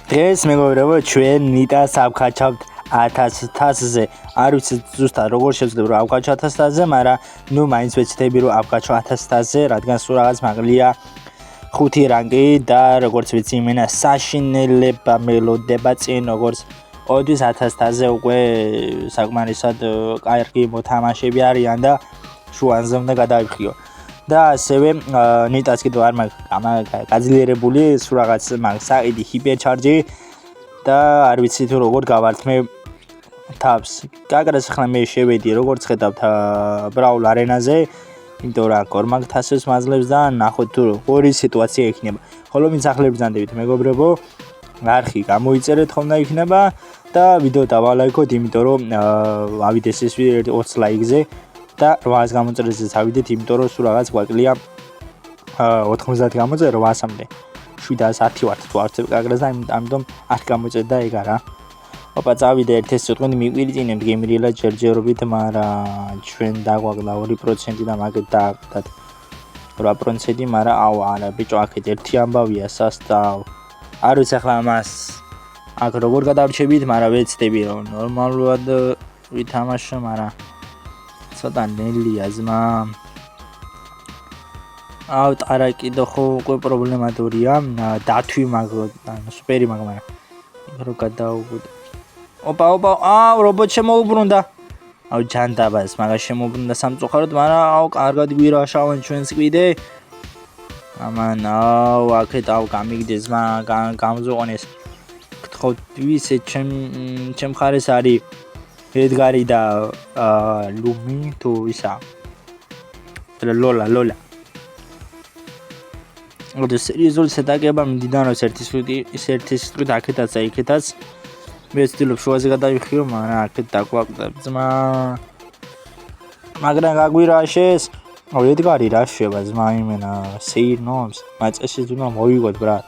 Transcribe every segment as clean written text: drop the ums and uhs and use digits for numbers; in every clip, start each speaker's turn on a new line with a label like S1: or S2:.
S1: დღეს მეგობრებო ჩვენ ნიტას ავკაჩავთ 1000-ზე. არ ვიცი ზუსტად როგორ შევძლებ რომ ავკაჩო 1000-ზე, მაგრამ ნუ მაინც ვეცდები რომ ავკაჩო 1000-ზე, რადგან სულ რაღაც მაგლია 5 რანგი და როგორც ვიცი იმენა საშინელება მელოდება წინ როგორც ოდის 1000-ზე უკვე საკმარისად კარგი მოთამაშეები არიან და შუანზე უნდა გადაიფრთხილო. და ასევე ნიტას კიდევ არ მაქვს გაძლიერებული სულ რაღაც მაქვს საყიდი ჰიპერჩარჯი და არ ვიცი თუ როგორ გავართმე თავს. გაგრას ახლა მე შევედი როგორც ხედავთ ბრაულ არენაზე, იმიტომ რა კორმაკ თასებს მაძლევს და ნახოთ თუ ორი სიტუაცია იქნება. ხოლო ვინც ახლა ბრძანდებით მეგობრებო, არხი გამოიწერეთ ხომ და იქნება და ვიდეო დავალაიქოთ, იმიტომ რომ ავიდეს ეს ვიდეო 20 ლაიქზე. და 800 გამოწერეს ავიდეთ, იმიტომ რომ სულ რაღაც გვაკლია 90 გამოწერე 800-მდე. 710 ვართ თუ არც გაგრას და ამიტომ 10 გამოწერე და ეგ არა. ოპა წავიდე ერთ-ერთი სიტყვით მიგვირიწინებთ გემრიელა ჯერჯერობით, მაგრამ ჩვენ დაგვაგდა 2% და მაგეთ დააგდათ 8%, მაგრამ აუ არა ბიჭო, აქეთ ერთი ამბავია სასტავ. არ ვიცი ახლა მას აქ როგორ გადავრჩებით, მაგრამ ვეცდები რომ ნორმალურად ვითამაშო, მაგრამ ცოტა ნელია ზმა. აუ ტარა კიდე ხო უკვე პრობლემატურია, დათვი მაგ სუპერი მაგ, მაგრამ რო გადაუგდო. ოპა, აუ რობოტ შემოუბრუნდა. აუ ჯანდაბას მაგას შემოუბრუნდა სამწუხაროდ, მაგრამ აუ კარგად გვირაშავენ ჩვენს კიდე. ამან აუ აქეთ აუ გამიგდეს ზმა, გამზოყონეს. გთხოვთ ვისე ჩემ ხარეს არის ედგარი და ლუმი თუ ისა ლოლა ოღონდ სერიოზული შეტაკება მიდიდან რომ ერთი სტრუქტ აქეთაც აიქეთაც მე ვცდილობ შუაზე გადავიხიო, მაგრამ აქეთ დაგვაკლებ ზმა. მაგრამ გაგვირაშეს აუ ედგარი რა შევა ზმა იმენა სეირნობს მაწეში თუნდა მოვიგოთ ბრატ.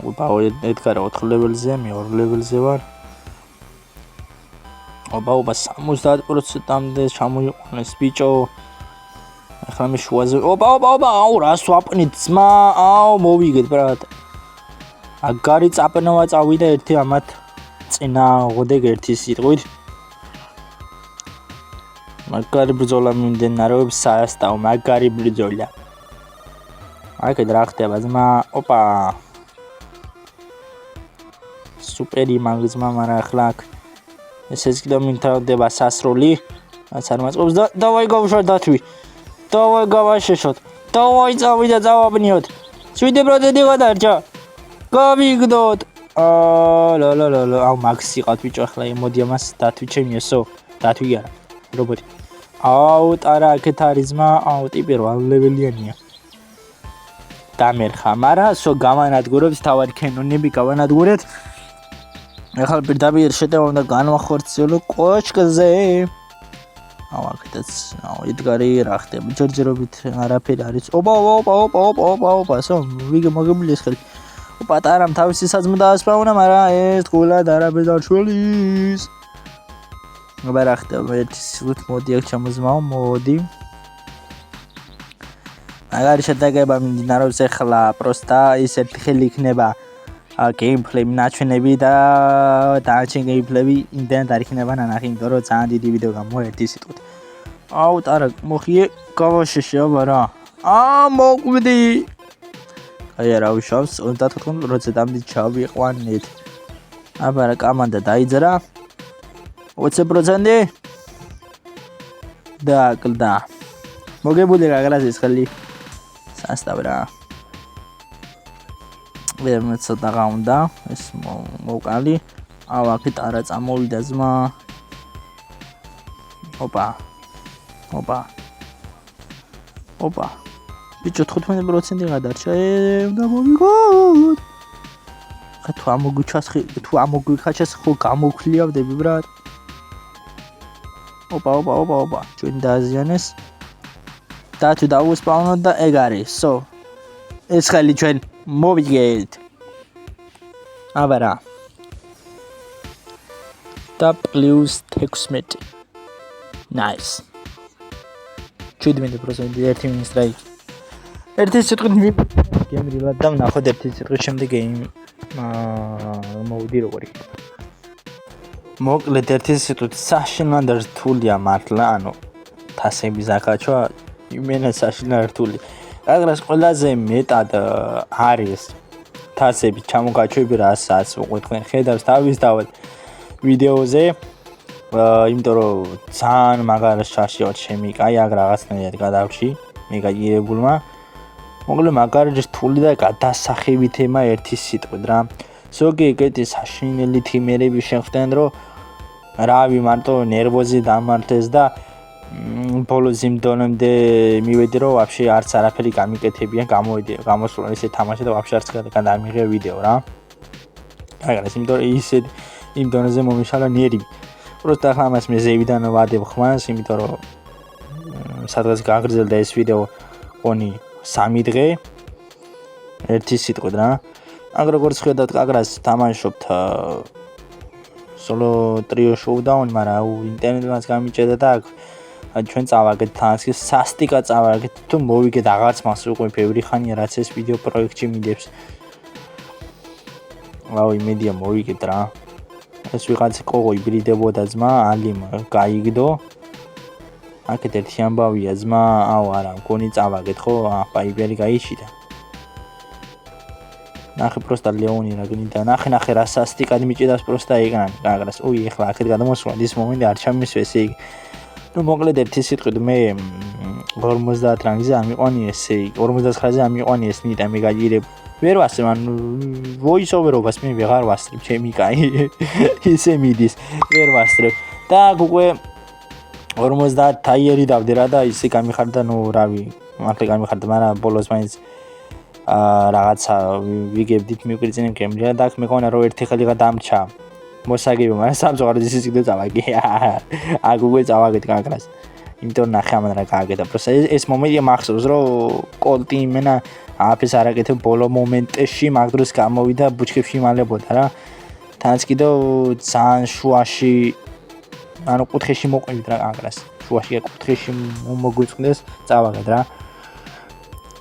S1: ოპა ედგარა 4 ლეველზე, მე 2 ლეველზე ვარ. ოპა 70%-მდე ჩამოიყვანეს ბიჭო. ახლა მე შუაზე ოპა აუ რას ვაპნით ზმა, აუ მოვიგეთ ბრატ. აგარი წაპნოვა წავიდა ერთი ამათ წინა ღოდეგ ერთი სიტყვით. მაგარი ბრძოლა მიმდინარეობს საასტავ, მაგარი ბრძოლა. აქეთ რა ხდება ზმა, ოპა სუპერი მაგზმა, მაგრამ ახლა აქ ესეც კიდევ მიმთავრდება სასროლი, რაც არ მაწყობს და დავაი გავშვა დათვი. დავაი გავაშეშოთ. დავაი წავიდა წავაბნიოთ. 7% გადარჩა. გავიგდოთ. ლა აუ მაქსი ყავთ ბიჭო, ახლა მოდი ამას დათვი ჩემიოსო. დათვი არა, რობოტი. აუ ტარა აქეთ არის ზმა, აუ ტიპი 8 ლეველიანია. დამერხა, მაგრამ სო გამანადგურებს თავად კენონები გავანადგურეთ. ახლა პირდაპირ შეტევა უნდა განვახორციელო კოშკზე. აუ აქეთაც აუ ედგარი რა ხდება ჯერჯერობით არაფერი არის. ოპა სო ვიგე მოგებული ეს ხელი. ოპა ტარამ თავისი საძმო დაასპავნა, მაგრამ ეს თქულად არაფერს არ შველის. ოპა რა ხდება ერთი სულით მოდი აქ ჩამოზმაო, მოდი. აგარი შეტაკება მიმდინარეობს ახლა, პროსტა ის ერთი ხელი იქნება gameplay ნაჩვენები და დანარჩენ gameplay იმდენად არ იქნება ნანახი, იმიტომ რომ ძალიან დიდი ვიდეო გამოვა ერთი სიტყვით. აუ ტარა მოხიე გავაშეშე აბარა. მოკვდი. აი რა უშავს 34%-მდე ჩავიყვანეთ. აბარა კომანდა დაიძრა 20% დააკლდა. მოგებული გაგრას ეს ხელი სასტავ რა. მე ცოტა გაუნდა ეს მოვყალი. აუ აქეთ არა წამოვიდა ზმა. ოპა ბიჭო 15% გადარჩა, უნდა მოვიგოთ. ხა თუ ამოგვიქაჩეს ხო გამოვქლიავდები ბრატ. ოპა ჩვენ დააზიანეს და თუ დავუსპავნოთ და ეგ არის. სო ეს ხელი ჩვენ მოვიგეთ. აბარა და პლუს 16. Nice. 17% ერთი მინისტრაი. ერთი სიტყვით გემრილა და ნახოთ ერთი სიტყვის შემდეგ მოვიდი როგორი. მოკლედ ერთი სიტყვით საშინლად რთულია მართლა, ანუ თასები ზაქაჩვა იმენა საშინლად რთული. აგრას ყველაზე მეტად არის თასები ჩამოგაჩვები რასაც უყვეთ თქვენ ხედავს თავისთავად ვიდეოზე, იმიტომ რომ ძალიან მაგარ შაშიოთ შემი, კაი აგ რაღაცნაირად გადავში, მეგაიერებულმა. მოკლედ მაგარი რთული და გადასახები თემა ერთი სიტყვით რა. ზოგი ეგეთი საშინელი თემერები შეხვდნენ, რომ რავი მარტო ნერვოზი დამართ და ბოლოს იმ დონემდე მივედი, რომ ვაფშე არც არაფერი გამიკეთებია, გამოსულა ისე თამაში და ვაფშე არც გადამიღე ვიდეო რა. აგრას იმიტომ ისე იმ დონეზე მომიშალა ნერვი. просто ახლა მას მე ზევიდან ვადებ ხმას, იმიტომ რომ სადღაც გაგრძელდა ეს ვიდეო ყონი 3 დღე ერთი სიტყვით რა. აგ როგორც ხედავთ, აგრას თამაშობთ solo trio showdown, მაგრამ ინტერნეტმაც გამიჭედა და ჩვენ წავაგეთ თასკი, სასტიკად წავაგეთ, თუ მოვიგეთ აღარც მას უკვე ბევრი ხანია რაც ეს ვიდეო პროექტში მიდევს. ვაუ, იმედია მოვიგეთ რა. ეს ვიღაც ყოღო იბრიდებოდა ძმა, ალიმ გაიგდო. აქეთ ერთი ამბავია ძმა, აუ არა, მგონი წავაგეთ ხო? ფაიბერი გაიშიდა. ნახე просто ლეონი რა გინდა, ნახე რა სასტიკად მიჭედავს просто ეგრან, აგრას. უი, ეხლა აქეთ გადამოსვლა ის მომენტი არ ჩამისვეს ეგ. ну მოკლედ ერთი სიტყვით მე 50 რანგზე ამიყვანი ესე 59-ზე ამიყვანი ეს ნიტა მე გაიერებ ვერ ვასწრებ ან voice over-ობას მე ვეღარ ვასწრებ ჩემი კაი ისე მიდის ვერ ვასწრებ და უკვე 50 თაიერი დავდე რა და ისე გამიხარდა ნუ რავი მართლა გამიხარდა მაგრამ ბოლოს მაინც რაღაცა ვიგებდით მიყრიწინებ გემრია და აქ მეკონა რომ ერთი ხელი გადამრჩა მოსაგები მაგრამ სამწუხაროდ ის ისე წავაგე აქ უკვე წავაგეთ კაკრას იმიტომ ნახე ამან რა გააკეთა პროსა ეს მომენტია მახსოვს რომ კოლტი იმენა აფეს არაკეთებ ბოლო მომენტში მაგ დროს გამოვიდა ბუჩქებში მალებოდა რა თანაც კიდევ ძალიან შუაში ანუ კუთხეში მოყვებით რა კაკრას შუაში კუთხეში მოგვიწნდეს წავაგეთ რა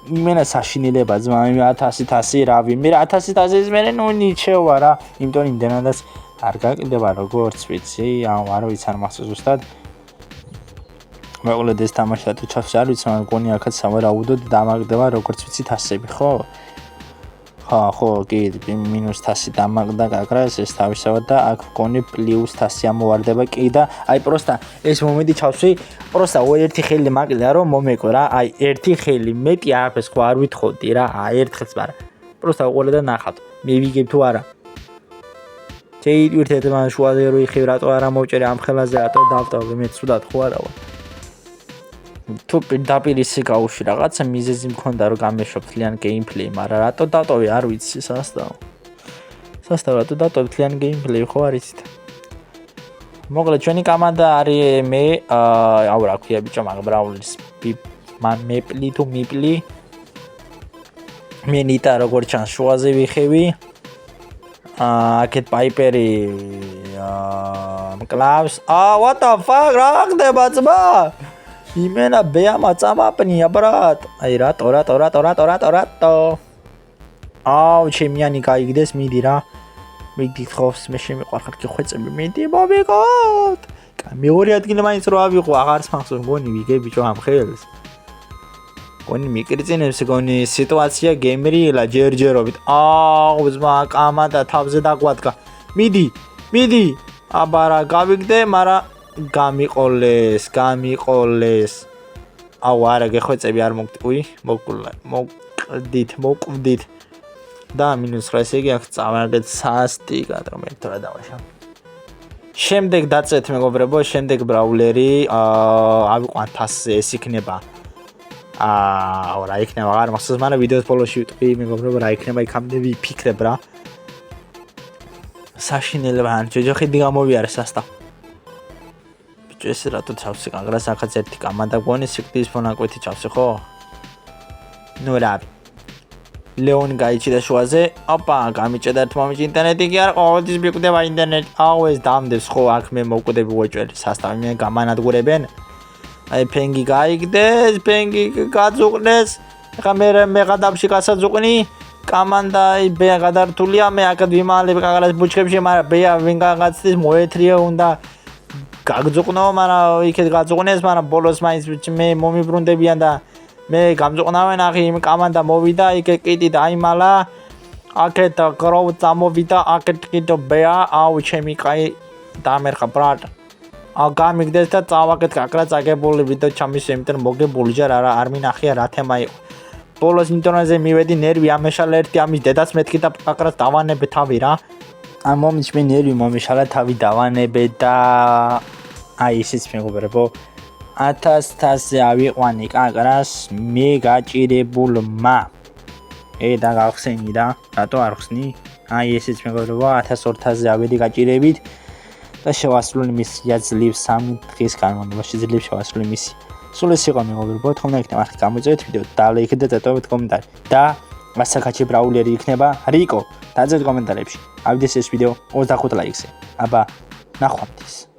S1: იმენა საშინელება ძმა 1000 რავი მე 1000 მე ნუ ნიჩევა რა იმიტომ იმდენადაც არ გაკეთდება როგორც ვიცი არ ვიცი არ მახსოვს ზუსტად მოკლედ ეს თამაში და ჩავს არ ვიცი მაგრამ გონი აქაც სავარაუდოდ დამაგდება როგორც ვიცი თასები ხო ხო კი მინუს თასი დამაგდა გაგრას ეს თავისავად და აქ გონი პლუს თასი ამოვარდება კი და აი პროსტა ეს მომენტი ჩავსვი პროსტა ერთი ხელი მაგდა რომ მომეკო რა აი ერთი ხელი მეტი არაფერს ხო არ ვითხოვდი რა აი ერთხელს მაგრამ პროსტა უყოლე და ნახავთ მე ვიგებ თუ არა შეიძლება ერთად შუაზე რო იხევ რატო არა მოვჭერე ამ ხელაზე რატო დავტოვე მე ცუდად ხო არა ვარ თუ პირდაპირ ისე გაუში რაღაცა მიზეზი მქონდა რომ გამეშობ თლიან გეიმპლეი მაგრამ რატო დავტოვე არ ვიცი სასტავ რატო დავტოვე თლიან გეიმპლეი ხო არ იცით მოკლედ ჩვენი კომანდა არის მე აუ რა ქვია ბიჭო მაგ ბრაულის მან მეპლი თუ მიპლი მე ნიტა როგორ ჩანს შუაზე ვიხევი აქეთ პაიპერი კლავს what the fuck რა ხდება ძმა იმენა ბეამა წამაპნია ბრატ აი რატო აუ ჩემიანი გაიგდეს მიდი რა მიდი ხავს მე შემიყვარხარ კი ხვეწები მიდი მოვიგოთ მეორე ადგილი მაინც რო ავიღო აღარც მახსოვს გონი ვიგე ბიჭო ამ ხელს გონი მიკრიწინებს გონი სიტუაცია გემრიელა ჯერჯერობით აუ ძმა კამადა თავზე დაგვადგა მიდი აბარა გავიგდე მაგრამ გამიყოლეს აუ არა გეხვეწები არ მოკვდით და -9 ესე იგი აქ წავაგეთ სასტიკად რომ ერთად დავაშავ შემდეგ დაწეთ მეგობრებო შემდეგ ბრაულერი ავიყვანთ 1000 ეს იქნება აუ რა იქნება აღარ მახსოვს მაგრამ ვიდეოს ბოლოში ვიტყვი მეგობრებო რა იქნება იქამდე ვიფიქრებ რა საშინელება ან ჯოჯოხიდი გამოვიარე სასტავ ეს რატო ჩავსე კანგრას ახაც ერთი კომანდა გონი სიკვდილის ფონაკვეთი ჩავსე ხო ნუ რა ლეონი გაიჭიდა შუაზე ოპა გამიჭედა ერთ მომენტში ინტერნეტი კი არ ყოველთვის მიკვდება ინტერნეტი აუ ეს დამდებს ხო აქ მე მოვკვდები უეჭველი სასტავი გამანადგურებენ აი ფენგი გაიგდეს ფენგი გაძუყნეს
S2: ეხლა მე გადავში კაცად უყნი კამანდა ბე გადართულია მე აქ ვიმალებ კაკალას ბუჩქებში მაგრამ ბეა ვინ გაგაცდის მოეთრია უნდა გაგძუყნო მაგრამ იქეთ გაწუყნეს მაგრამ ბოლოს მაინც მე მომიბრუნდებიან და მე გამძუყნავენ ახი იმ კამანდა მოვიდა იქ კიტი დაიმალა აქეთ კროვ წამოვიდა აქეთ კიდო ბეა აუ ჩემი კაი დამერხა ბრატ გამიგდეს და წავაკეთ კაკლა წაგებული ვიდეო ჩამის იმიტომ მოგებული ჯერ არ მინახია რა თემა იყო ბოლოს ინტერნეტზე მივედი ნერვი ამეშალა ერთი ამის დედას მეთქი და კაკრას დავანებე თავი რა
S1: ამ მომენტში მე ნერვი მომეშალა თავი დავანებე და აი ისიც მეგობრებო 1000-ზე ავიყვანი კაკრას მე გაჭირებულმა და გავხსენი რა რატო არ ხსნი აი ესეც მეგობრებო 1000-2000-ზე ავედი გაჭირებით და შევასრულე მისია ძლივ 3 დღის განმავლობაში ძლივ შევასრულე მისი სულ ეს იყო მეგობრებო თქმა უნდა ახლა გამოიწვევთ ვიდეო და ლაიქეთ და დატოვეთ კომენტარი და მასაკაჩი ბრაულერი იქნება რიკო დაძეთ კომენტარებში ავიდეს ეს ვიდეო 25 ლაიქზე აბა ნახვამდის